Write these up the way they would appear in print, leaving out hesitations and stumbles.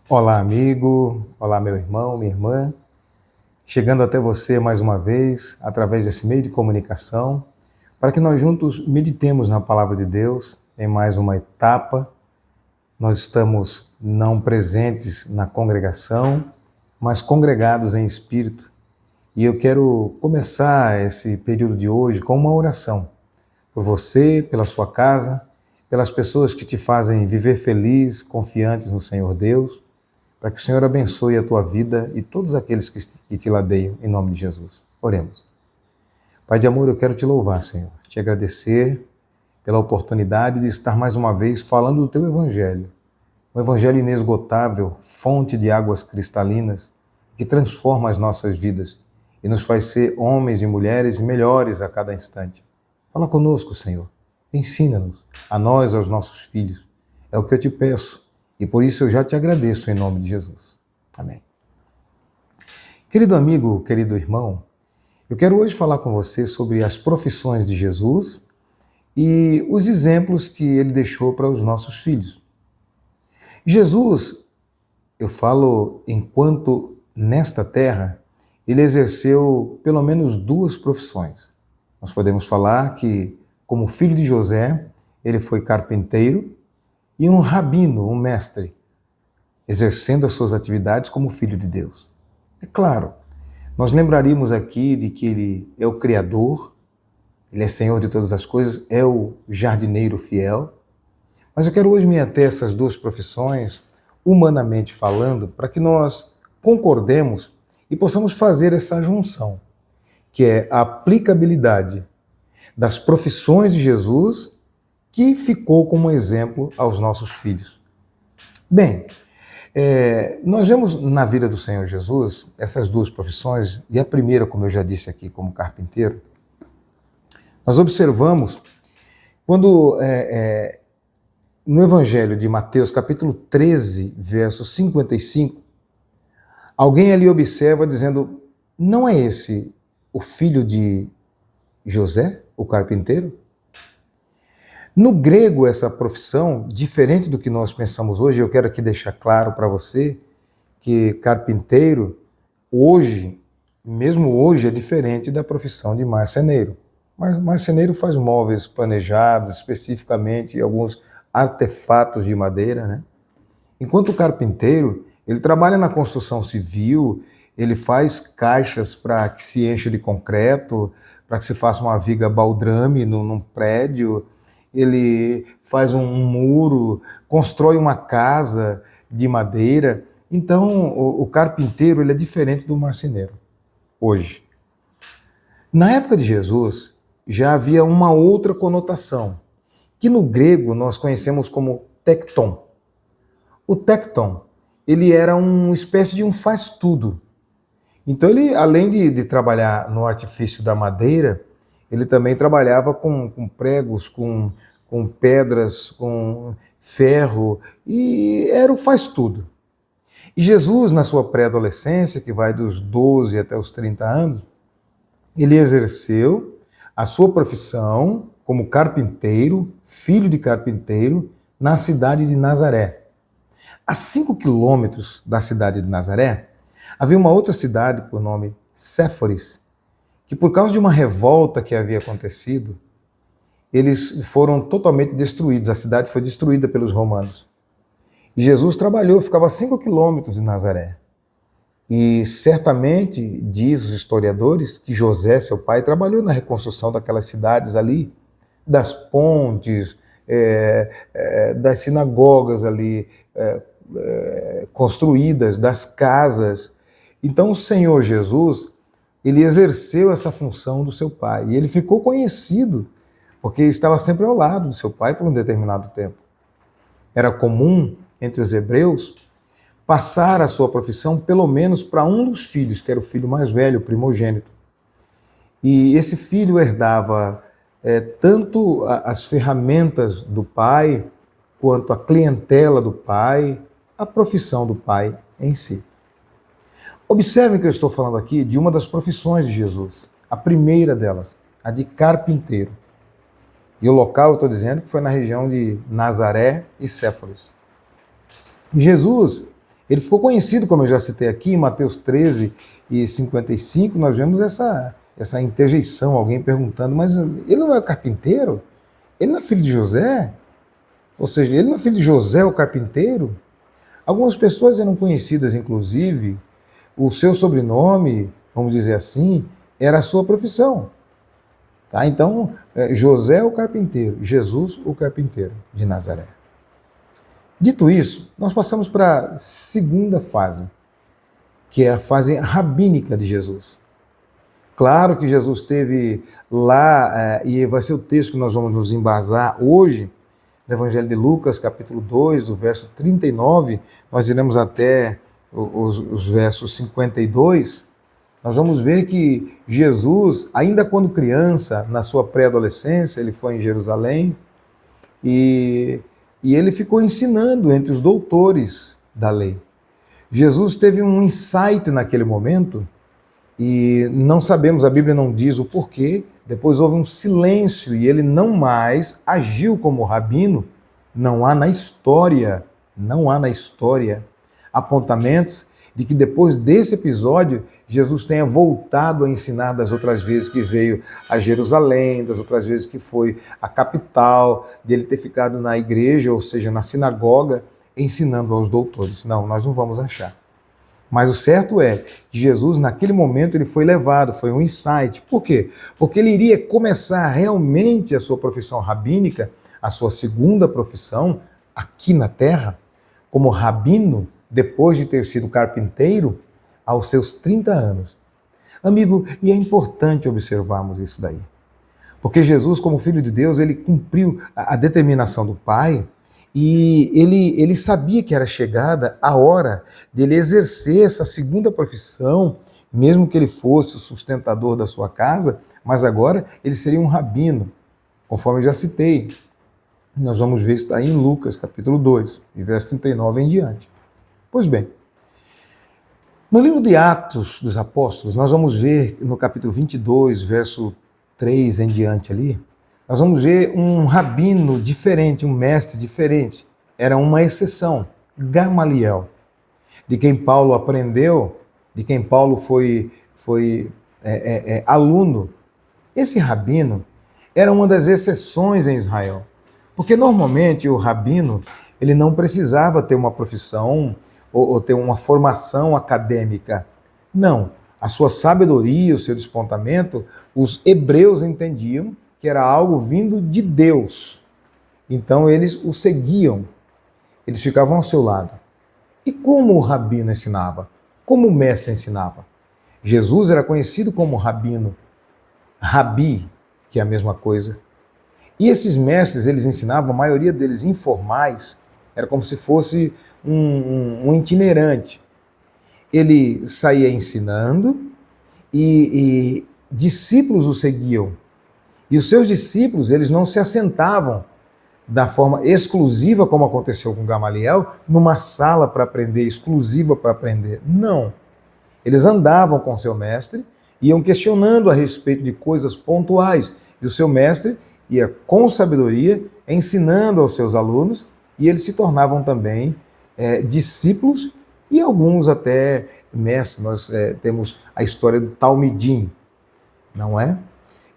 Olá, amigo. Olá, meu irmão, minha irmã. Chegando até você mais uma vez, através desse meio de comunicação, para que nós juntos meditemos na palavra de Deus em mais uma etapa. Nós estamos não presentes na congregação, mas congregados em espírito. E eu quero começar esse período de hoje com uma oração por você, pela sua casa, pelas pessoas que te fazem viver feliz, confiantes no Senhor Deus, para que o Senhor abençoe a tua vida e todos aqueles que te ladeiam, em nome de Jesus. Oremos. Pai de amor, eu quero te louvar, Senhor, te agradecer pela oportunidade de estar mais uma vez falando do teu Evangelho, um Evangelho inesgotável, fonte de águas cristalinas, que transforma as nossas vidas e nos faz ser homens e mulheres melhores a cada instante. Fala conosco, Senhor. Ensina-nos, a nós, aos nossos filhos. É o que eu te peço e por isso eu já te agradeço em nome de Jesus. Amém. Querido amigo, querido irmão, eu quero hoje falar com você sobre as profissões de Jesus e os exemplos que ele deixou para os nossos filhos. Jesus, eu falo enquanto nesta terra, ele exerceu pelo menos duas profissões. Nós podemos falar que, como filho de José, ele foi carpinteiro e um rabino, um mestre, exercendo as suas atividades como filho de Deus. É claro, nós lembraríamos aqui de que ele é o Criador, ele é Senhor de todas as coisas, é o jardineiro fiel, mas eu quero hoje me ater a essas duas profissões, humanamente falando, para que nós concordemos e possamos fazer essa junção, que é a aplicabilidade das profissões de Jesus, que ficou como exemplo aos nossos filhos. Bem, nós vemos na vida do Senhor Jesus essas duas profissões, e a primeira, como eu já disse aqui, como carpinteiro, nós observamos quando no Evangelho de Mateus, capítulo 13, verso 55, alguém ali observa dizendo, não é esse o filho de José, o carpinteiro? No grego, essa profissão, diferente do que nós pensamos hoje, eu quero aqui deixar claro para você que carpinteiro, hoje, mesmo hoje, é diferente da profissão de marceneiro. Marceneiro faz móveis planejados, especificamente, alguns artefatos de madeira, né? Enquanto o carpinteiro, ele trabalha na construção civil, ele faz caixas para que se encha de concreto, para que se faça uma viga baldrame num prédio, ele faz um muro, constrói uma casa de madeira. Então, o carpinteiro ele é diferente do marceneiro, hoje. Na época de Jesus, já havia uma outra conotação, que no grego nós conhecemos como tecton. O tecton, ele era uma espécie de um faz-tudo. Então ele, além de trabalhar no artifício da madeira, ele também trabalhava com pregos, com pedras, com ferro, e era o faz-tudo. E Jesus, na sua pré-adolescência, que vai dos 12 até os 30 anos, ele exerceu a sua profissão como carpinteiro, filho de carpinteiro, na cidade de Nazaré. A 5 quilômetros da cidade de Nazaré, havia uma outra cidade por nome Séforis, que por causa de uma revolta que havia acontecido, eles foram totalmente destruídos, a cidade foi destruída pelos romanos. E Jesus trabalhou, ficava a 5 quilômetros de Nazaré. E certamente, diz os historiadores, que José, seu pai, trabalhou na reconstrução daquelas cidades ali, das pontes, das sinagogas ali construídas, das casas. Então o Senhor Jesus, ele exerceu essa função do seu pai e ele ficou conhecido porque estava sempre ao lado do seu pai por um determinado tempo. Era comum entre os hebreus passar a sua profissão pelo menos para um dos filhos, que era o filho mais velho, o primogênito. E esse filho herdava tanto as ferramentas do pai, quanto a clientela do pai, a profissão do pai em si. Observem que eu estou falando aqui de uma das profissões de Jesus, a primeira delas, a de carpinteiro. E o local, eu estou dizendo, que foi na região de Nazaré e Séforis. Jesus, Ele ficou conhecido, como eu já citei aqui, em Mateus 13 e 55, nós vemos essa interjeição, alguém perguntando, mas ele não é o carpinteiro? Ele não é filho de José? Ou seja, ele não é filho de José, o carpinteiro? Algumas pessoas eram conhecidas, inclusive, o seu sobrenome, vamos dizer assim, era a sua profissão. Tá? Então, José o carpinteiro, Jesus o carpinteiro de Nazaré. Dito isso, nós passamos para a segunda fase, que é a fase rabínica de Jesus. Claro que Jesus esteve lá, e vai ser o texto que nós vamos nos embasar hoje, no Evangelho de Lucas, capítulo 2, o verso 39, nós iremos até os versos 52, nós vamos ver que Jesus, ainda quando criança, na sua pré-adolescência, ele foi em Jerusalém, e ele ficou ensinando entre os doutores da lei. Jesus teve um insight naquele momento, e não sabemos, a Bíblia não diz o porquê, depois houve um silêncio e ele não mais agiu como rabino. Não há na história apontamentos de que depois desse episódio Jesus tenha voltado a ensinar das outras vezes que veio a Jerusalém, das outras vezes que foi à capital, de ele ter ficado na igreja, ou seja, na sinagoga, ensinando aos doutores. Não, nós não vamos achar. Mas o certo é que Jesus, naquele momento, ele foi levado, foi um insight. Por quê? Porque ele iria começar realmente a sua profissão rabínica, a sua segunda profissão, aqui na terra, como rabino, depois de ter sido carpinteiro, aos seus 30 anos. Amigo, e é importante observarmos isso daí. Porque Jesus, como Filho de Deus, ele cumpriu a determinação do Pai, e ele sabia que era chegada a hora dele exercer essa segunda profissão, mesmo que ele fosse o sustentador da sua casa, mas agora ele seria um rabino, conforme eu já citei. Nós vamos ver isso daí em Lucas, capítulo 2, e verso 39 em diante. Pois bem, no livro de Atos dos Apóstolos, nós vamos ver no capítulo 22, verso 3 em diante ali, nós vamos ver um rabino diferente, um mestre diferente. Era uma exceção, Gamaliel, de quem Paulo aprendeu, de quem Paulo foi aluno. Esse rabino era uma das exceções em Israel, porque normalmente o rabino ele não precisava ter uma profissão ou ter uma formação acadêmica. Não, a sua sabedoria, o seu despontamento, os hebreus entendiam que era algo vindo de Deus. Então eles o seguiam, eles ficavam ao seu lado. E como o rabino ensinava? Como o mestre ensinava? Jesus era conhecido como rabino, rabi, que é a mesma coisa. E esses mestres, eles ensinavam, a maioria deles informais, era como se fosse um itinerante. Ele saía ensinando e discípulos o seguiam. E os seus discípulos, eles não se assentavam da forma exclusiva, como aconteceu com Gamaliel, numa sala para aprender, exclusiva para aprender. Não. Eles andavam com seu mestre, iam questionando a respeito de coisas pontuais. E o seu mestre ia com sabedoria ensinando aos seus alunos, e eles se tornavam também discípulos e alguns até mestres. Nós temos a história do Talmidim, não é?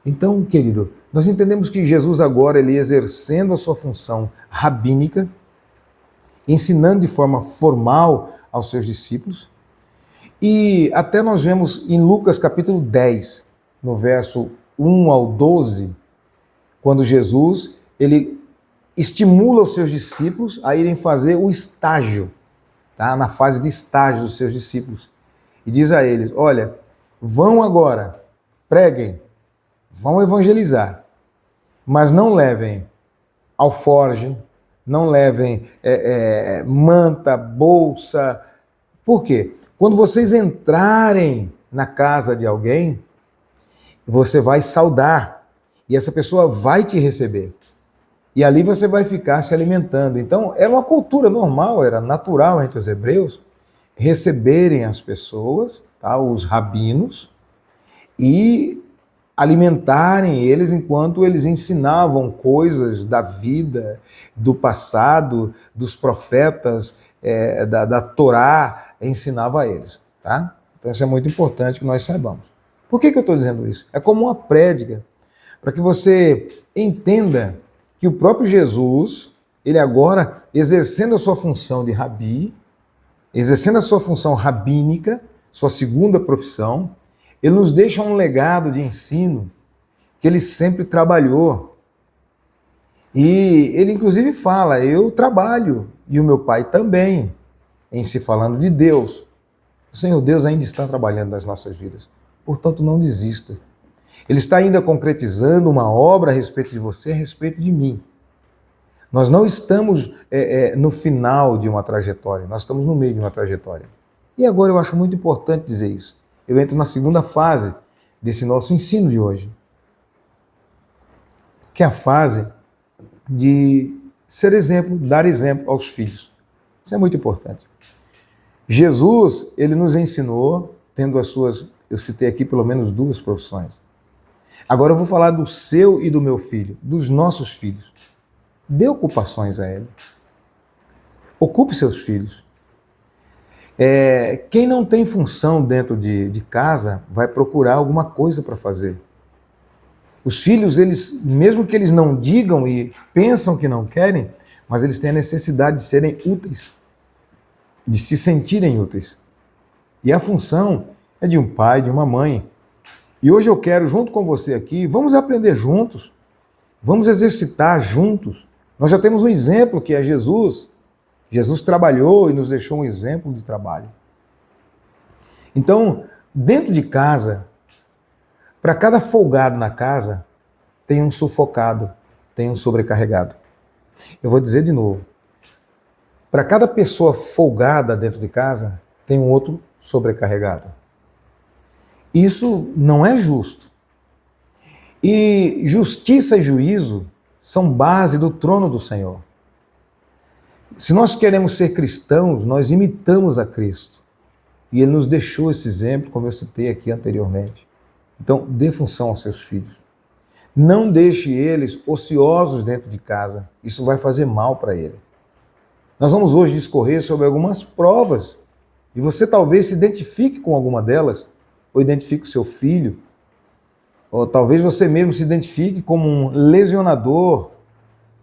Então, querido, nós entendemos que Jesus agora, ele exercendo a sua função rabínica, ensinando de forma formal aos seus discípulos, e até nós vemos em Lucas capítulo 10, no verso 1 ao 12, quando Jesus, ele estimula os seus discípulos a irem fazer o estágio, tá? Na fase de estágio dos seus discípulos. E diz a eles, olha, vão agora, preguem, vão evangelizar, mas não levem alforje, não levem manta, bolsa. Por quê? Quando vocês entrarem na casa de alguém, você vai saudar e essa pessoa vai te receber. E ali você vai ficar se alimentando. Então, era uma cultura normal, era natural entre os hebreus receberem as pessoas, tá, os rabinos, e alimentarem eles enquanto eles ensinavam coisas da vida, do passado, dos profetas, da Torá ensinava a eles. Tá? Então isso é muito importante que nós saibamos. Por que eu estou dizendo isso? É como uma prédica, para que você entenda que o próprio Jesus, ele agora, exercendo a sua função de rabi, exercendo a sua função rabínica, sua segunda profissão, ele nos deixa um legado de ensino que ele sempre trabalhou. E ele inclusive fala, eu trabalho, e o meu pai também, em se falando de Deus. O Senhor Deus ainda está trabalhando nas nossas vidas. Portanto, não desista. Ele está ainda concretizando uma obra a respeito de você, a respeito de mim. Nós não estamos no final de uma trajetória, nós estamos no meio de uma trajetória. E agora eu acho muito importante dizer isso. Eu entro na segunda fase desse nosso ensino de hoje, que é a fase de ser exemplo, dar exemplo aos filhos. Isso é muito importante. Jesus, ele nos ensinou, tendo as suas, eu citei aqui pelo menos 2 profissões. Agora eu vou falar do seu e do meu filho, dos nossos filhos. Dê ocupações a ele. Ocupe seus filhos. Quem não tem função dentro de casa vai procurar alguma coisa para fazer. Os filhos, eles, mesmo que eles não digam e pensam que não querem, mas eles têm a necessidade de serem úteis, de se sentirem úteis. E a função é de um pai, de uma mãe. E hoje eu quero, junto com você aqui, vamos aprender juntos, vamos exercitar juntos. Nós já temos um exemplo que é Jesus. Jesus trabalhou e nos deixou um exemplo de trabalho. Então, dentro de casa, para cada folgado na casa, tem um sufocado, tem um sobrecarregado. Eu vou dizer de novo. Para cada pessoa folgada dentro de casa, tem um outro sobrecarregado. Isso não é justo. E justiça e juízo são base do trono do Senhor. Se nós queremos ser cristãos, nós imitamos a Cristo. E Ele nos deixou esse exemplo, como eu citei aqui anteriormente. Então, dê função aos seus filhos. Não deixe eles ociosos dentro de casa. Isso vai fazer mal para ele. Nós vamos hoje discorrer sobre algumas provas. E você talvez se identifique com alguma delas, ou identifique o seu filho, ou talvez você mesmo se identifique como um lesionador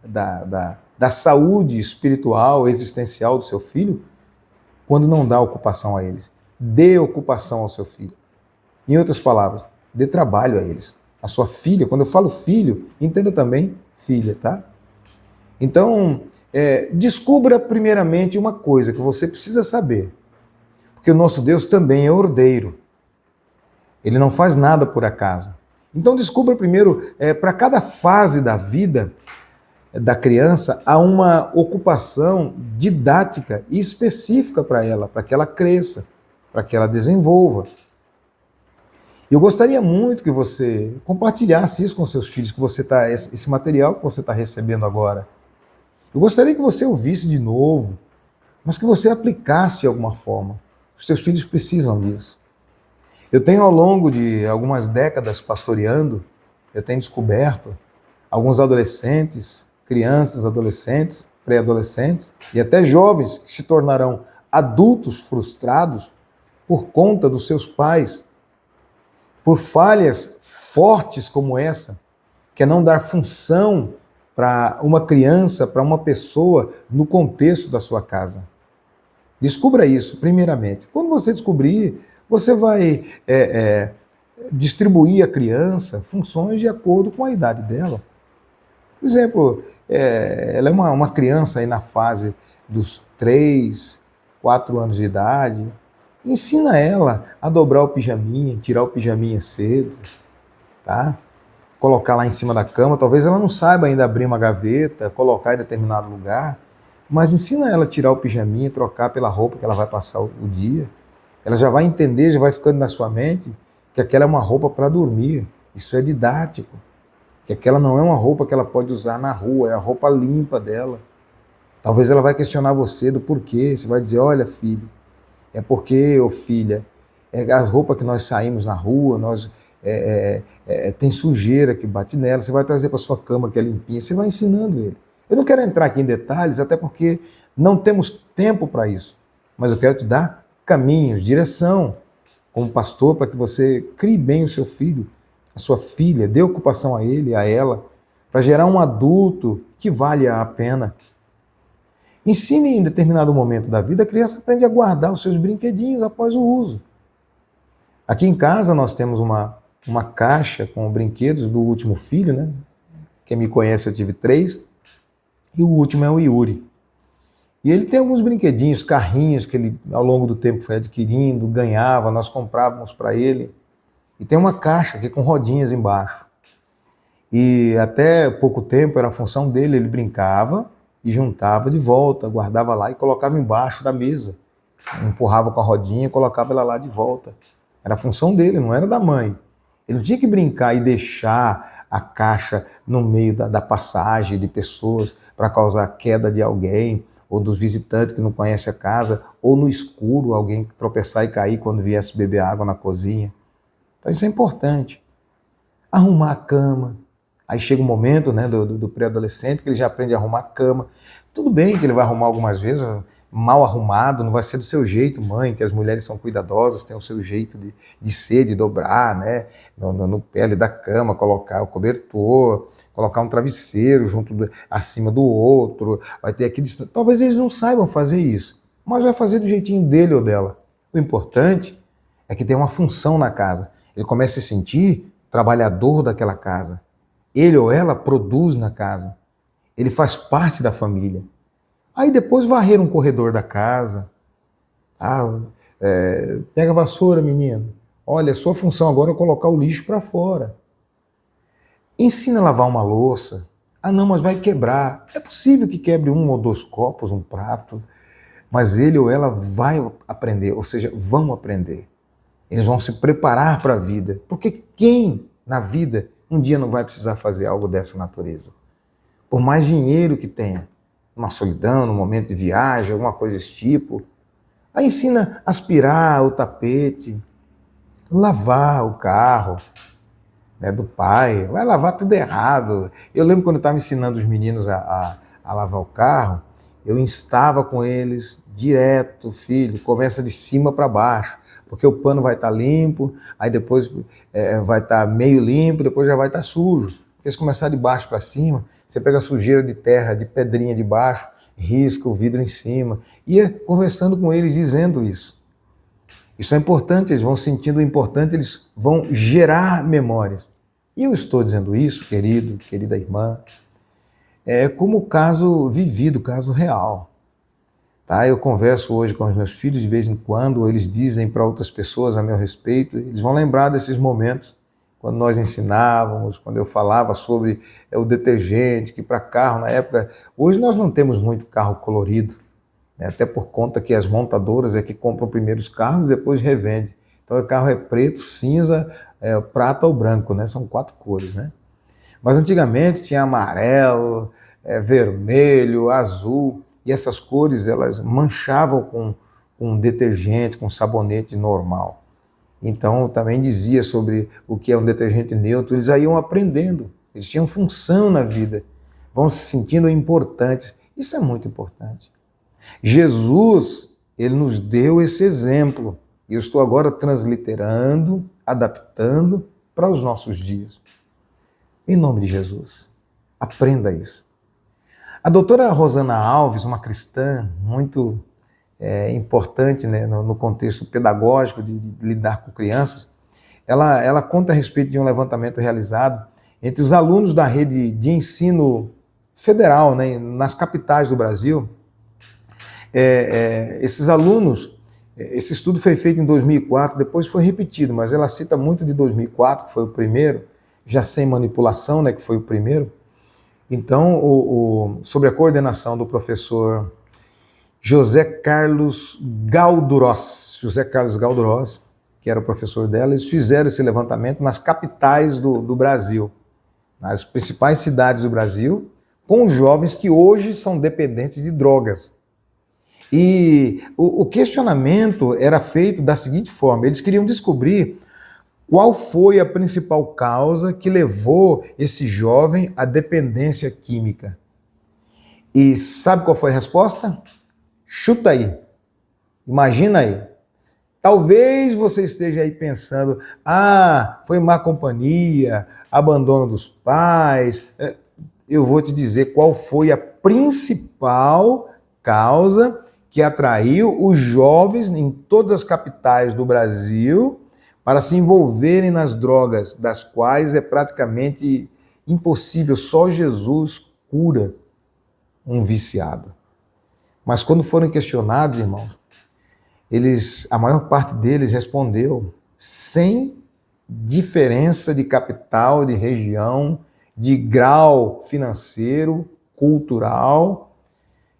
da saúde espiritual, existencial do seu filho, quando não dá ocupação a eles. Dê ocupação ao seu filho. Em outras palavras, dê trabalho a eles. A sua filha, quando eu falo filho, entenda também filha, tá? Então, descubra primeiramente uma coisa que você precisa saber. Porque o nosso Deus também é ordeiro. Ele não faz nada por acaso. Então descubra primeiro, para cada fase da vida da criança, há uma ocupação didática e específica para ela, para que ela cresça, para que ela desenvolva. Eu gostaria muito que você compartilhasse isso com seus filhos, que você esse material que você está recebendo agora. Eu gostaria que você ouvisse de novo, mas que você aplicasse de alguma forma. Os seus filhos precisam disso. Eu tenho, ao longo de algumas décadas pastoreando, eu tenho descoberto alguns adolescentes, crianças, adolescentes, pré-adolescentes e até jovens que se tornarão adultos frustrados por conta dos seus pais, por falhas fortes como essa, que é não dar função para uma criança, para uma pessoa no contexto da sua casa. Descubra isso, primeiramente. Quando você descobrir, você vai distribuir à criança funções de acordo com a idade dela. Por exemplo, ela é uma criança aí na fase dos 3, 4 anos de idade. Ensina ela a dobrar o pijaminha, tirar o pijaminha cedo, tá? Colocar lá em cima da cama. Talvez ela não saiba ainda abrir uma gaveta, colocar em determinado lugar, mas ensina ela a tirar o pijaminha, trocar pela roupa que ela vai passar o dia. Ela já vai entender, já vai ficando na sua mente que aquela é uma roupa para dormir. Isso é didático. Que aquela não é uma roupa que ela pode usar na rua, é a roupa limpa dela. Talvez ela vai questionar você do porquê. Você vai dizer, olha filho, é porque, ô filha, a roupa que nós saímos na rua, tem sujeira que bate nela, você vai trazer para sua cama que é limpinha, você vai ensinando ele. Eu não quero entrar aqui em detalhes, até porque não temos tempo para isso. Mas eu quero te dar caminhos, direção, como pastor, para que você crie bem o seu filho, a sua filha, dê ocupação a ele, a ela, para gerar um adulto que vale a pena. Ensine em determinado momento da vida, a criança aprende a guardar os seus brinquedinhos após o uso. Aqui em casa nós temos uma caixa com brinquedos do último filho, né? Quem me conhece, eu tive 3, e o último é o Yuri. E ele tem alguns brinquedinhos, carrinhos que ele ao longo do tempo foi adquirindo, ganhava, nós comprávamos para ele. E tem uma caixa aqui com rodinhas embaixo. E até pouco tempo era a função dele, ele brincava e juntava de volta, guardava lá e colocava embaixo da mesa. Empurrava com a rodinha e colocava ela lá de volta. Era a função dele, não era da mãe. Ele não tinha que brincar e deixar a caixa no meio da passagem de pessoas para causar queda de alguém, ou dos visitantes que não conhecem a casa, ou no escuro alguém tropeçar e cair quando viesse beber água na cozinha. Então isso é importante. Arrumar a cama. Aí chega um momento, né, do pré-adolescente que ele já aprende a arrumar a cama. Tudo bem que ele vai arrumar algumas vezes, mal arrumado, não vai ser do seu jeito, mãe, que as mulheres são cuidadosas, têm o seu jeito de ser, de dobrar, né, no pé da cama, colocar o cobertor, colocar um travesseiro acima do outro, vai ter aqui... Talvez eles não saibam fazer isso, mas vai fazer do jeitinho dele ou dela. O importante é que tem uma função na casa. Ele começa a se sentir trabalhador daquela casa. Ele ou ela produz na casa. Ele faz parte da família. Aí depois varrer um corredor da casa. Pega a vassoura, menino. Olha, a sua função agora é colocar o lixo para fora. Ensina a lavar uma louça. Ah não, mas vai quebrar. É possível que quebre 1 ou 2 copos, um prato. Mas ele ou ela vai aprender, ou seja, vão aprender. Eles vão se preparar para a vida. Porque quem na vida um dia não vai precisar fazer algo dessa natureza? Por mais dinheiro que tenha, uma solidão, num momento de viagem, alguma coisa desse tipo. Aí ensina a aspirar o tapete, lavar o carro, né, do pai. Vai lavar tudo errado. Eu lembro quando eu estava ensinando os meninos a lavar o carro, eu instava com eles direto, filho, começa de cima para baixo, porque o pano vai estar limpo, aí depois vai estar meio limpo, depois já vai estar sujo. Porque se começar de baixo para cima, você pega a sujeira de terra, de pedrinha de baixo, risca o vidro em cima. Ia conversando com eles, dizendo isso. Isso é importante, eles vão sentindo o importante, eles vão gerar memórias. E eu estou dizendo isso, querido, querida irmã, como caso vivido, caso real. Tá? Eu converso hoje com os meus filhos de vez em quando, eles dizem para outras pessoas a meu respeito, eles vão lembrar desses momentos, quando nós ensinávamos, quando eu falava sobre o detergente, que para carro na época... Hoje nós não temos muito carro colorido, né? Até por conta que as montadoras é que compram primeiro os carros e depois revendem. Então o carro é preto, cinza, prata ou branco, né? São 4 cores, né? Mas antigamente tinha amarelo, vermelho, azul, e essas cores elas manchavam com detergente, com sabonete normal. Então também dizia sobre o que é um detergente neutro, eles aí iam aprendendo, eles tinham função na vida, vão se sentindo importantes. Isso é muito importante. Jesus, ele nos deu esse exemplo, e eu estou agora transliterando, adaptando para os nossos dias. Em nome de Jesus, aprenda isso. A doutora Rosana Alves, uma cristã muito importante, né, no contexto pedagógico de lidar com crianças, ela conta a respeito de um levantamento realizado entre os alunos da rede de ensino federal, né, nas capitais do Brasil. Esses alunos, esse estudo foi feito em 2004, depois foi repetido, mas ela cita muito de 2004, que foi o primeiro, já sem manipulação, né, que foi o primeiro. Então, sobre a coordenação do professor José Carlos Galdurós, que era o professor dela, eles fizeram esse levantamento nas capitais do Brasil, nas principais cidades do Brasil, com jovens que hoje são dependentes de drogas. E o questionamento era feito da seguinte forma: eles queriam descobrir qual foi a principal causa que levou esse jovem à dependência química. E sabe qual foi a resposta? Chuta aí. Imagina aí. Talvez você esteja aí pensando, foi má companhia, abandono dos pais. Eu vou te dizer qual foi a principal causa que atraiu os jovens em todas as capitais do Brasil para se envolverem nas drogas, das quais é praticamente impossível, só Jesus cura um viciado. Mas quando foram questionados, irmãos, a maior parte deles respondeu sem diferença de capital, de região, de grau financeiro, cultural.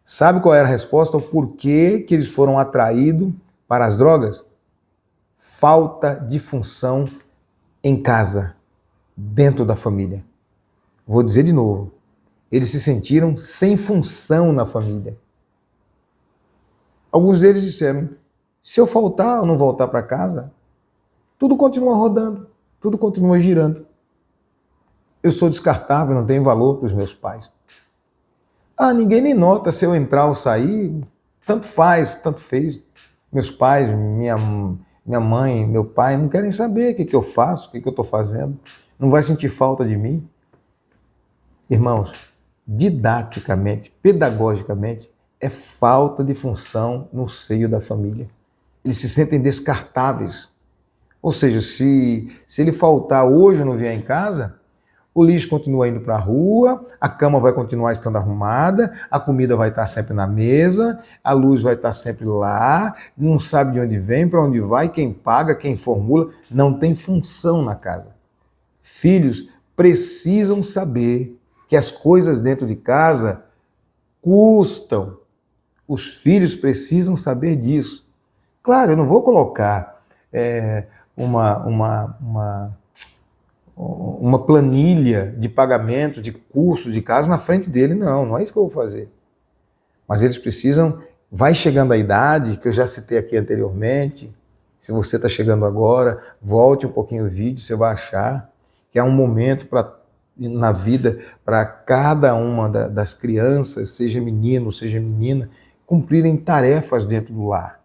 Sabe qual era a resposta? O porquê que eles foram atraídos para as drogas? Falta de função em casa, dentro da família. Vou dizer de novo. Eles se sentiram sem função na família. Alguns deles disseram, se eu faltar ou não voltar para casa, tudo continua rodando, tudo continua girando. Eu sou descartável, não tenho valor para os meus pais. Ninguém nem nota se eu entrar ou sair, tanto faz, tanto fez. Meus pais, minha mãe, meu pai não querem saber o que eu faço, o que eu estou fazendo. Não vai sentir falta de mim. Irmãos, didaticamente, pedagogicamente, é falta de função no seio da família. Eles se sentem descartáveis. Ou seja, se ele faltar hoje ou não vier em casa, o lixo continua indo para a rua, a cama vai continuar estando arrumada, a comida vai estar sempre na mesa, a luz vai estar sempre lá, não sabe de onde vem, para onde vai, quem paga, quem formula, não tem função na casa. Filhos precisam saber que as coisas dentro de casa custam. Os filhos precisam saber disso. Claro, eu não vou colocar uma planilha de pagamento de curso de casa na frente dele, não é isso que eu vou fazer. Mas eles precisam, vai chegando a idade, que eu já citei aqui anteriormente, se você está chegando agora, volte um pouquinho o vídeo, você vai achar que há um momento na vida para cada uma das crianças, seja menino, seja menina, cumprirem tarefas dentro do lar.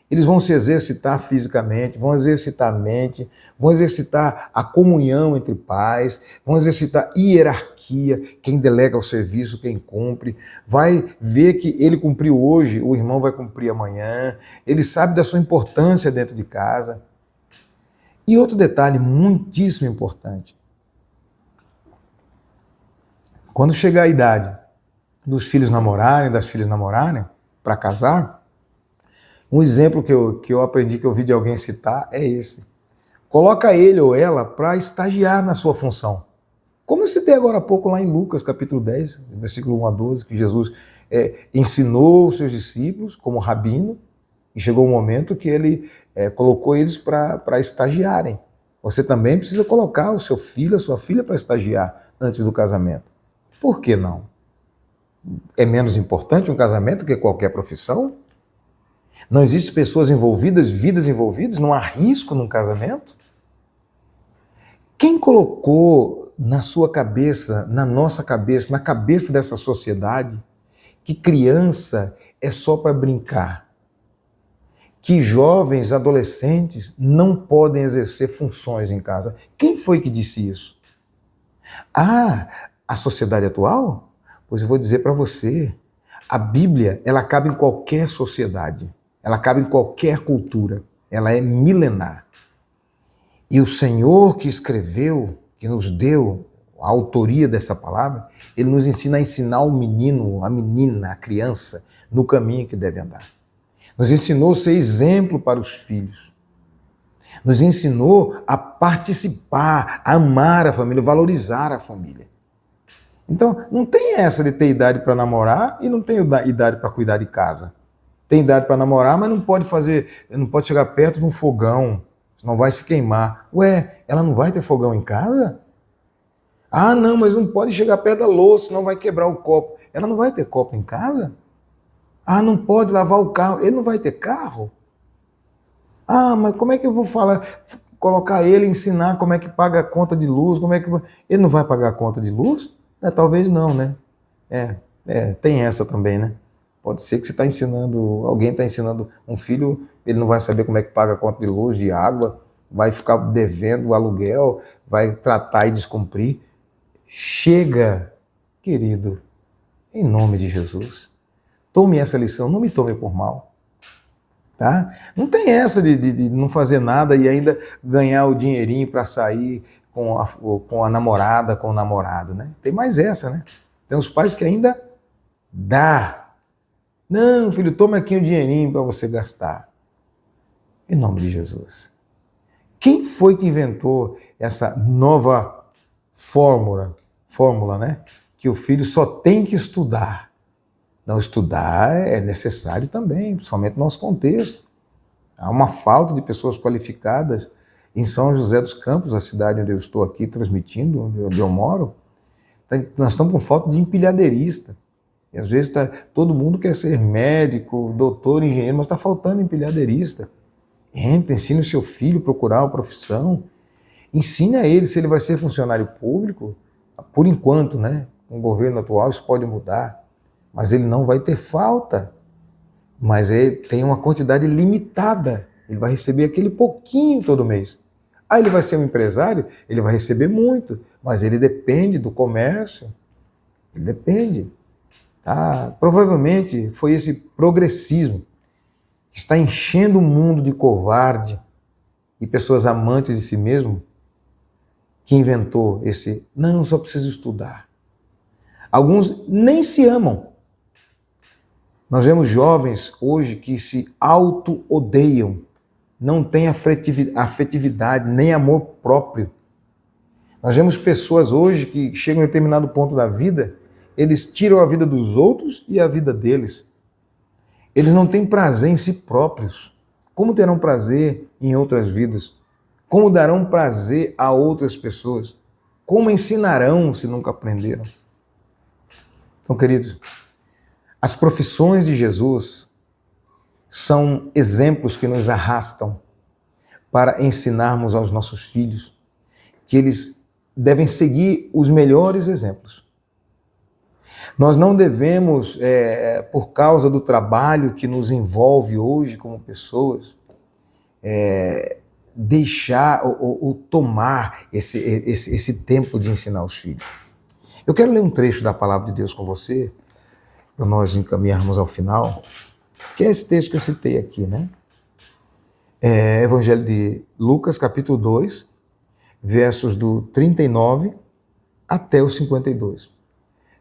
Eles vão se exercitar fisicamente, vão exercitar a mente, vão exercitar a comunhão entre pais, vão exercitar hierarquia, quem delega o serviço, quem cumpre, vai ver que ele cumpriu hoje, o irmão vai cumprir amanhã, ele sabe da sua importância dentro de casa. E outro detalhe muitíssimo importante, quando chegar a idade dos filhos namorarem, das filhas namorarem, para casar, um exemplo que eu aprendi, que eu ouvi de alguém citar, é esse. Coloca ele ou ela para estagiar na sua função. Como eu citei agora há pouco lá em Lucas, capítulo 10, versículo 1 a 12, que Jesus ensinou os seus discípulos como rabino, e chegou um momento que ele colocou eles para estagiarem. Você também precisa colocar o seu filho, a sua filha para estagiar antes do casamento. Por que não? É menos importante um casamento que qualquer profissão? Não existem pessoas envolvidas, vidas envolvidas, não há risco num casamento? Quem colocou na sua cabeça, na nossa cabeça, na cabeça dessa sociedade, que criança é só para brincar? Que jovens, adolescentes não podem exercer funções em casa? Quem foi que disse isso? A sociedade atual? Pois eu vou dizer para você, a Bíblia, ela cabe em qualquer sociedade. Ela cabe em qualquer cultura, ela é milenar. E o Senhor que escreveu, que nos deu a autoria dessa palavra, ele nos ensina a ensinar o menino, a menina, a criança, no caminho que deve andar. Nos ensinou a ser exemplo para os filhos. Nos ensinou a participar, a amar a família, valorizar a família. Então, não tem essa de ter idade para namorar e não tem idade para cuidar de casa. Tem idade para namorar, mas não pode chegar perto de um fogão, senão vai se queimar. Ué, ela não vai ter fogão em casa? Não, mas não pode chegar perto da louça, senão vai quebrar o copo. Ela não vai ter copo em casa? Não pode lavar o carro, ele não vai ter carro? Mas como é que eu vou colocar ele, ensinar como é que paga a conta de luz, ele não vai pagar a conta de luz? Talvez não, né? Tem essa também, né? Pode ser que você está ensinando, alguém está ensinando um filho, ele não vai saber como é que paga a conta de luz, de água, vai ficar devendo o aluguel, vai tratar e descumprir. Chega, querido, em nome de Jesus. Tome essa lição, não me tome por mal. Tá? Não tem essa de não fazer nada e ainda ganhar o dinheirinho para sair com a namorada, com o namorado, né? Tem mais essa, né? Tem os pais que ainda dá. Não, filho, toma aqui um dinheirinho para você gastar. Em nome de Jesus. Quem foi que inventou essa nova fórmula, né? Que o filho só tem que estudar. Não, estudar é necessário também, principalmente no nosso contexto. Há uma falta de pessoas qualificadas em São José dos Campos, a cidade onde eu estou aqui transmitindo, onde eu moro. Nós estamos com falta de empilhadeirista. E às vezes todo mundo quer ser médico, doutor, engenheiro, mas está faltando empilhadeirista. Ensine o seu filho a procurar uma profissão. Ensine a ele se ele vai ser funcionário público. Por enquanto, né? Com o governo atual isso pode mudar. Mas ele não vai ter falta. Mas ele tem uma quantidade limitada. Ele vai receber aquele pouquinho todo mês. Aí ele vai ser um empresário, ele vai receber muito. Mas ele depende do comércio. Ele depende. Tá? Provavelmente foi esse progressismo que está enchendo o mundo de covarde e pessoas amantes de si mesmo que inventou esse, não, só preciso estudar. Alguns nem se amam. Nós vemos jovens hoje que se auto-odeiam, não têm afetividade, nem amor próprio. Nós vemos pessoas hoje que chegam a um determinado ponto da vida, eles tiram a vida dos outros e a vida deles. Eles não têm prazer em si próprios. Como terão prazer em outras vidas? Como darão prazer a outras pessoas? Como ensinarão se nunca aprenderam? Então, queridos, as profissões de Jesus são exemplos que nos arrastam para ensinarmos aos nossos filhos que eles devem seguir os melhores exemplos. Nós não devemos, por causa do trabalho que nos envolve hoje como pessoas, deixar ou tomar esse tempo de ensinar os filhos. Eu quero ler um trecho da palavra de Deus com você, para nós encaminharmos ao final, que é esse texto que eu citei aqui, né? Evangelho de Lucas, capítulo 2, versos do 39 até o 52.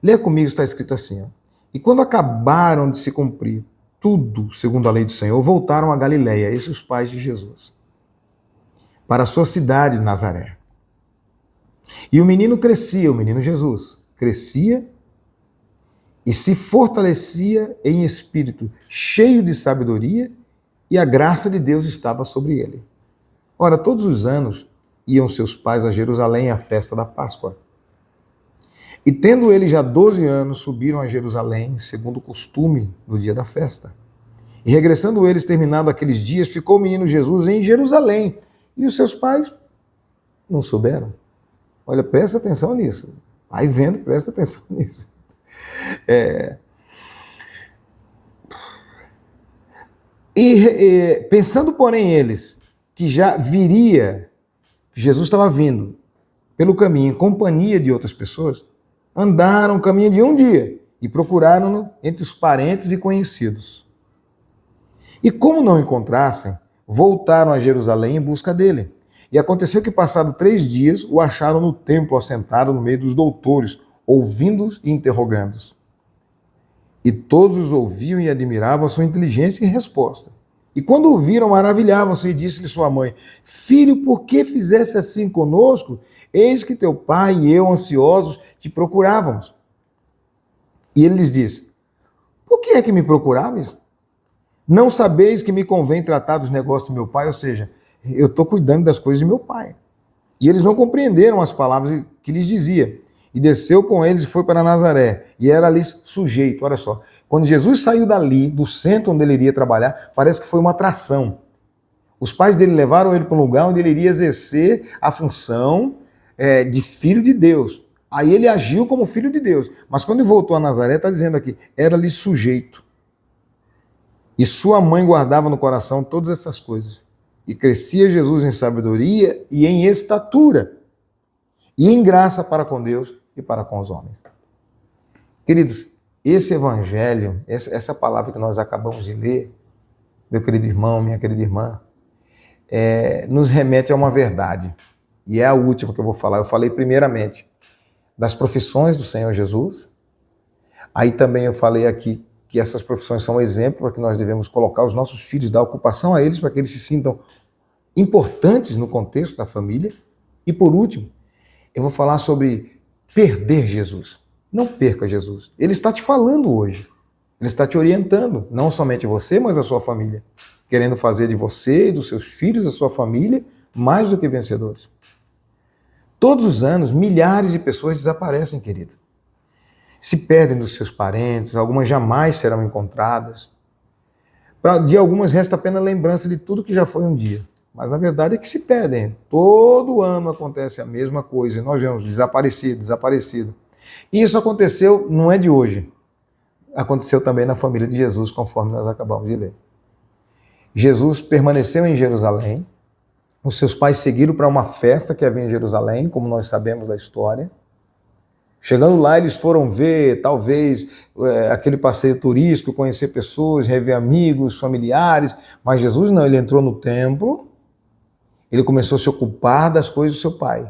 Leia comigo, está escrito assim, ó. E quando acabaram de se cumprir tudo segundo a lei do Senhor, voltaram a Galiléia, esses os pais de Jesus, para a sua cidade, Nazaré. E o menino Jesus, crescia e se fortalecia em espírito, cheio de sabedoria, e a graça de Deus estava sobre ele. Ora, todos os anos iam seus pais a Jerusalém à festa da Páscoa. E tendo ele já 12 anos, subiram a Jerusalém, segundo o costume, no dia da festa. E regressando eles, terminado aqueles dias, ficou o menino Jesus em Jerusalém. E os seus pais não souberam. Olha, presta atenção nisso. Vai vendo, presta atenção nisso. Pensando, porém, eles que já viria, Jesus estava vindo pelo caminho em companhia de outras pessoas, andaram o caminho de um dia e procuraram-no entre os parentes e conhecidos. E como não encontrassem, voltaram a Jerusalém em busca dele. E aconteceu que, passado 3 dias, o acharam no templo, assentado no meio dos doutores, ouvindo-os e interrogando-os. E todos os ouviam e admiravam a sua inteligência e resposta. E quando o viram, maravilhavam-se, e disse-lhe sua mãe: Filho, por que fizeste assim conosco? Eis que teu pai e eu, ansiosos, te procurávamos. E ele lhes disse: Por que é que me procuráveis? Não sabeis que me convém tratar dos negócios do meu pai? Ou seja, eu estou cuidando das coisas de meu pai. E eles não compreenderam as palavras que lhes dizia. E desceu com eles e foi para Nazaré. E era ali sujeito. Olha só, quando Jesus saiu dali, do centro onde ele iria trabalhar, parece que foi uma atração. Os pais dele levaram ele para um lugar onde ele iria exercer a função de filho de Deus. Aí ele agiu como filho de Deus. Mas quando ele voltou a Nazaré, está dizendo aqui, era-lhe sujeito. E sua mãe guardava no coração todas essas coisas. E crescia Jesus em sabedoria e em estatura, e em graça para com Deus e para com os homens. Queridos, esse evangelho, essa palavra que nós acabamos de ler, meu querido irmão, minha querida irmã, nos remete a uma verdade. E é a última que eu vou falar. Eu falei primeiramente das profissões do Senhor Jesus. Aí também eu falei aqui que essas profissões são um exemplo para que nós devemos colocar os nossos filhos, dar ocupação a eles, para que eles se sintam importantes no contexto da família. E por último, eu vou falar sobre perder Jesus. Não perca Jesus. Ele está te falando hoje. Ele está te orientando, não somente você, mas a sua família. Querendo fazer de você e dos seus filhos, a sua família, mais do que vencedores. Todos os anos, milhares de pessoas desaparecem, querido. Se perdem dos seus parentes, algumas jamais serão encontradas. De algumas resta apenas lembrança de tudo que já foi um dia. Mas na verdade é que se perdem. Todo ano acontece a mesma coisa. Nós vemos desaparecido. E isso aconteceu, não é de hoje. Aconteceu também na família de Jesus, conforme nós acabamos de ler. Jesus permaneceu em Jerusalém. Os seus pais seguiram para uma festa que havia em Jerusalém, como nós sabemos da história. Chegando lá, eles foram ver, talvez, aquele passeio turístico, conhecer pessoas, rever amigos, familiares. Mas Jesus não, ele entrou no templo, ele começou a se ocupar das coisas do seu pai.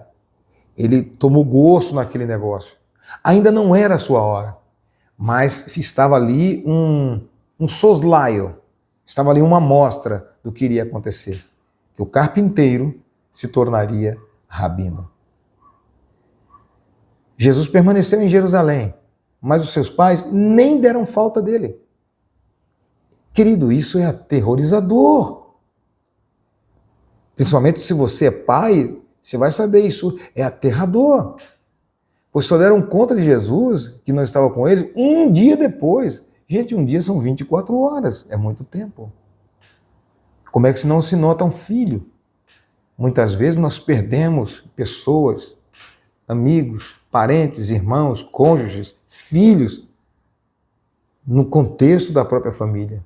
Ele tomou gosto naquele negócio. Ainda não era a sua hora, mas estava ali um soslaio, estava ali uma amostra do que iria acontecer. Que o carpinteiro se tornaria rabino. Jesus permaneceu em Jerusalém, mas os seus pais nem deram falta dele. Querido, isso é aterrorizador. Principalmente se você é pai, você vai saber, isso é aterrador. Pois só deram conta de Jesus, que não estava com eles, um dia depois. Gente, um dia são 24 horas, é muito tempo. Como é que não se nota um filho? Muitas vezes nós perdemos pessoas, amigos, parentes, irmãos, cônjuges, filhos, no contexto da própria família.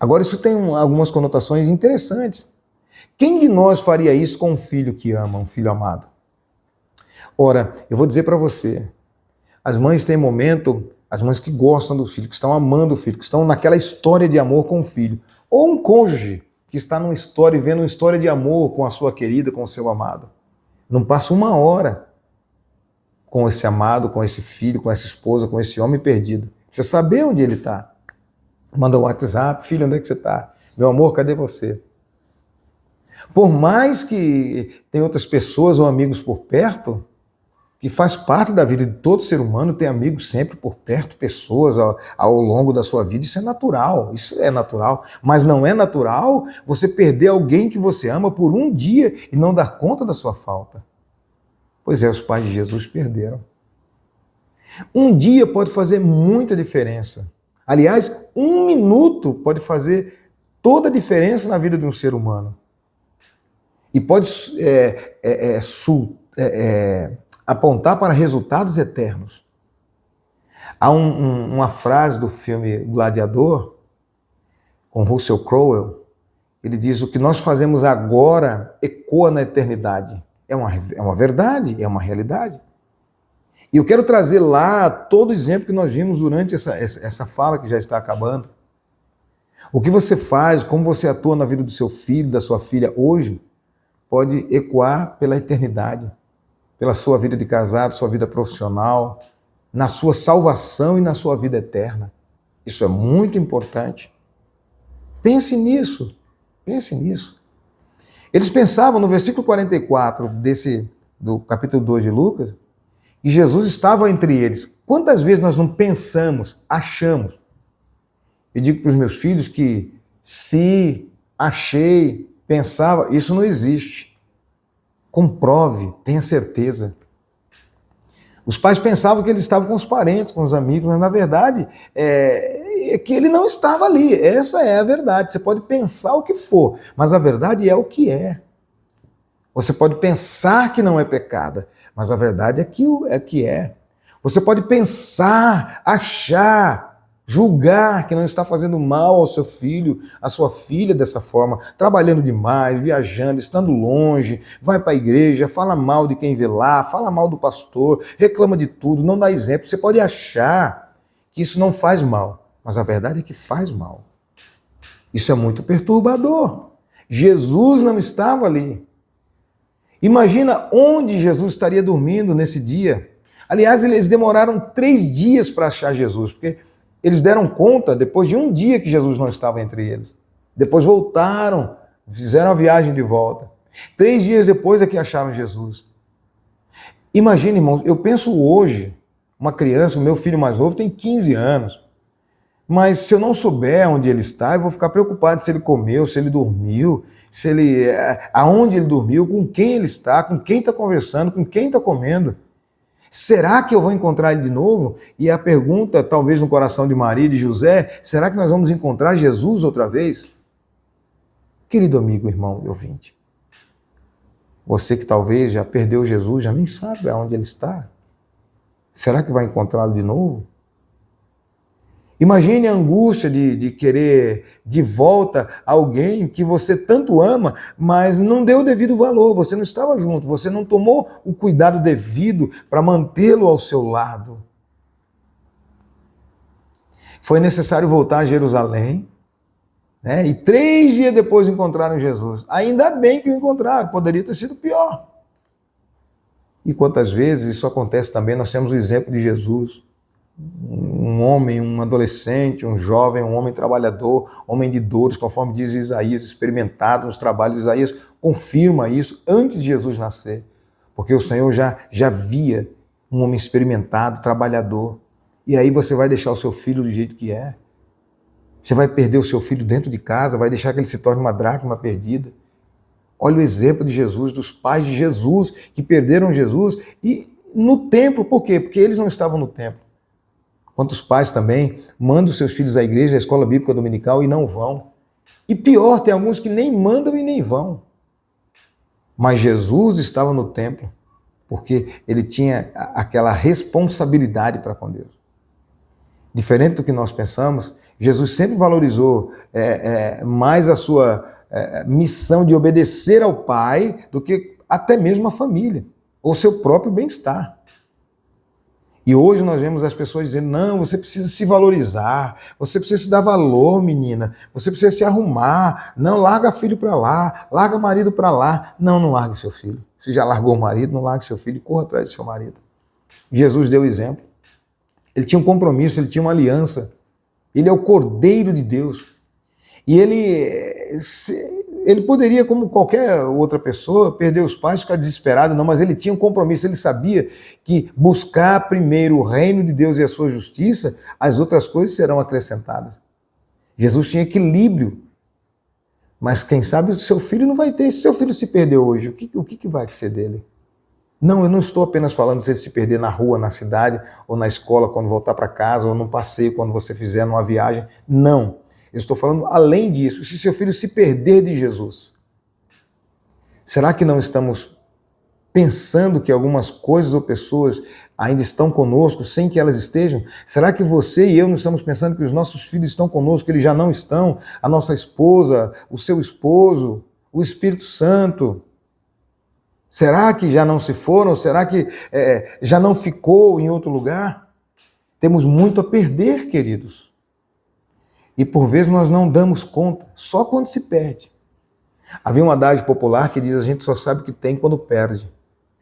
Agora, isso tem algumas conotações interessantes. Quem de nós faria isso com um filho que ama, um filho amado? Ora, eu vou dizer para você, as mães têm momento, as mães que gostam do filho, que estão amando o filho, que estão naquela história de amor com o filho, ou um cônjuge que está numa história, vendo uma história de amor com a sua querida, com o seu amado. Não passa uma hora com esse amado, com esse filho, com essa esposa, com esse homem perdido. Precisa saber onde ele está. Manda um WhatsApp, filho, onde é que você está? Meu amor, cadê você? Por mais que tenha outras pessoas ou amigos por perto, que faz parte da vida de todo ser humano, ter amigos sempre por perto, pessoas ao longo da sua vida, isso é natural, mas não é natural você perder alguém que você ama por um dia e não dar conta da sua falta. Pois é, os pais de Jesus perderam. Um dia pode fazer muita diferença. Aliás, um minuto pode fazer toda a diferença na vida de um ser humano. E pode apontar para resultados eternos. Há uma frase do filme Gladiador, com Russell Crowe, ele diz: o que nós fazemos agora ecoa na eternidade. É uma verdade, é uma realidade. E eu quero trazer lá todo o exemplo que nós vimos durante essa fala que já está acabando. O que você faz, como você atua na vida do seu filho, da sua filha hoje, pode ecoar pela eternidade, pela sua vida de casado, sua vida profissional, na sua salvação e na sua vida eterna. Isso é muito importante. Pense nisso, pense nisso. Eles pensavam no versículo 44 do capítulo 2 de Lucas, que Jesus estava entre eles. Quantas vezes nós não pensamos, achamos? Eu digo para os meus filhos que se, achei, pensava, isso não existe. Comprove, tenha certeza. Os pais pensavam que ele estava com os parentes, com os amigos, mas na verdade é que ele não estava ali. Essa é a verdade. Você pode pensar o que for, mas a verdade é o que é. Você pode pensar que não é pecado, mas a verdade é que é. Você pode pensar, achar, julgar que não está fazendo mal ao seu filho, à sua filha dessa forma, trabalhando demais, viajando, estando longe, vai para a igreja, fala mal de quem vê lá, fala mal do pastor, reclama de tudo, não dá exemplo. Você pode achar que isso não faz mal, mas a verdade é que faz mal. Isso é muito perturbador. Jesus não estava ali. Imagina onde Jesus estaria dormindo nesse dia. Aliás, eles demoraram 3 dias para achar Jesus, porque eles deram conta depois de um dia que Jesus não estava entre eles. Depois voltaram, fizeram a viagem de volta. 3 dias depois é que acharam Jesus. Imagina, irmãos, eu penso hoje, uma criança, o meu filho mais novo tem 15 anos, mas se eu não souber onde ele está, eu vou ficar preocupado se ele comeu, se ele dormiu, aonde ele dormiu, com quem ele está, com quem está conversando, com quem está comendo. Será que eu vou encontrar ele de novo? E a pergunta, talvez no coração de Maria e de José, será que nós vamos encontrar Jesus outra vez? Querido amigo, irmão e ouvinte, você que talvez já perdeu Jesus, já nem sabe aonde ele está. Será que vai encontrá-lo de novo? Imagine a angústia de querer de volta alguém que você tanto ama, mas não deu o devido valor, você não estava junto, você não tomou o cuidado devido para mantê-lo ao seu lado. Foi necessário voltar a Jerusalém, né? E 3 dias depois encontraram Jesus. Ainda bem que o encontraram, poderia ter sido pior. E quantas vezes isso acontece também, nós temos o exemplo de Jesus. Um homem, um adolescente, um jovem, um homem trabalhador, homem de dores, conforme diz Isaías, experimentado nos trabalhos de Isaías, confirma isso antes de Jesus nascer, porque o Senhor já via um homem experimentado, trabalhador. E aí você vai deixar o seu filho do jeito que é? Você vai perder o seu filho dentro de casa, vai deixar que ele se torne uma dracma perdida? Olha o exemplo de Jesus, dos pais de Jesus, que perderam Jesus, e no templo, por quê? Porque eles não estavam no templo. Quantos pais também mandam seus filhos à igreja, à escola bíblica dominical e não vão. E pior, tem alguns que nem mandam e nem vão. Mas Jesus estava no templo, porque ele tinha aquela responsabilidade para com Deus. Diferente do que nós pensamos, Jesus sempre valorizou mais a sua missão de obedecer ao Pai do que até mesmo a família, ou seu próprio bem-estar. E hoje nós vemos as pessoas dizendo, não, você precisa se valorizar, você precisa se dar valor, menina, você precisa se arrumar, não, larga filho para lá, larga marido para lá. Não, não largue seu filho. Se já largou o marido, não largue seu filho e corra atrás do seu marido. Jesus deu exemplo. Ele tinha um compromisso, ele tinha uma aliança. Ele é o Cordeiro de Deus. E ele poderia, como qualquer outra pessoa, perder os pais, ficar desesperado, não, mas ele tinha um compromisso, ele sabia que buscar primeiro o reino de Deus e a sua justiça, as outras coisas serão acrescentadas. Jesus tinha equilíbrio, mas quem sabe o seu filho não vai ter. Se seu filho se perdeu hoje, o que vai ser dele? Não, eu não estou apenas falando de ele se perder na rua, na cidade, ou na escola quando voltar para casa, ou num passeio quando você fizer numa viagem. Não. Eu estou falando além disso. Se seu filho se perder de Jesus, será que não estamos pensando que algumas coisas ou pessoas ainda estão conosco sem que elas estejam? Será que você e eu não estamos pensando que os nossos filhos estão conosco, que eles já não estão? A nossa esposa, o seu esposo, o Espírito Santo? Será que já não se foram? Será que já não ficou em outro lugar? Temos muito a perder, queridos. E por vezes nós não damos conta, só quando se perde. Havia um adágio popular que diz: a gente só sabe o que tem quando perde.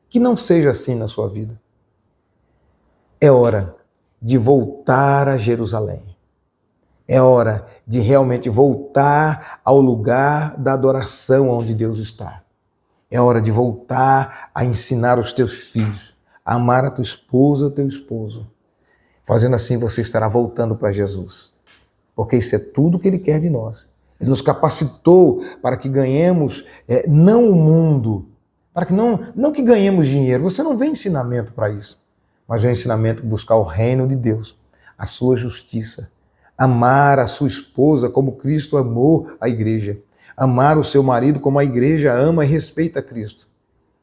Que não seja assim na sua vida. É hora de voltar a Jerusalém. É hora de realmente voltar ao lugar da adoração onde Deus está. É hora de voltar a ensinar os teus filhos, a amar a tua esposa, o teu esposo. Fazendo assim, você estará voltando para Jesus. Porque isso é tudo que Ele quer de nós. Ele nos capacitou para que ganhemos não o mundo, para que não que ganhemos dinheiro. Você não vem ensinamento para isso, mas vem ensinamento para buscar o reino de Deus, a sua justiça, amar a sua esposa como Cristo amou a igreja, amar o seu marido como a igreja ama e respeita Cristo,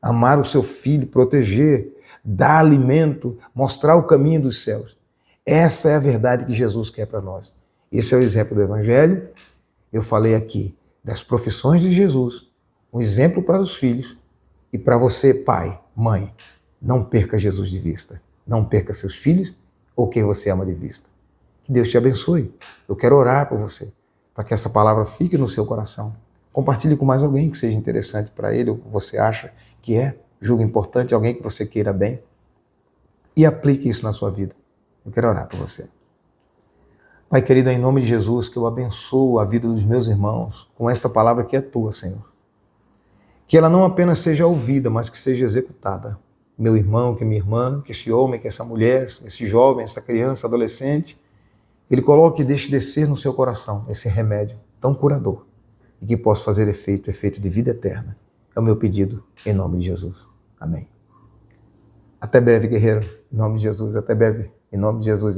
amar o seu filho, proteger, dar alimento, mostrar o caminho dos céus. Essa é a verdade que Jesus quer para nós. Esse é o exemplo do Evangelho. Eu falei aqui das profissões de Jesus, um exemplo para os filhos e para você, pai, mãe. Não perca Jesus de vista. Não perca seus filhos ou quem você ama de vista. Que Deus te abençoe. Eu quero orar por você, para que essa palavra fique no seu coração. Compartilhe com mais alguém que seja interessante para ele, ou que você acha que julga importante, alguém que você queira bem. E aplique isso na sua vida. Eu quero orar por você. Pai querido, em nome de Jesus, que eu abençoo a vida dos meus irmãos com esta palavra que é tua, Senhor. Que ela não apenas seja ouvida, mas que seja executada. Meu irmão, que minha irmã, que esse homem, que essa mulher, esse jovem, essa criança, adolescente, ele coloque e deixe descer no seu coração esse remédio tão curador e que possa fazer efeito de vida eterna. É o meu pedido, em nome de Jesus. Amém. Até breve, guerreiro, em nome de Jesus. Até breve, em nome de Jesus.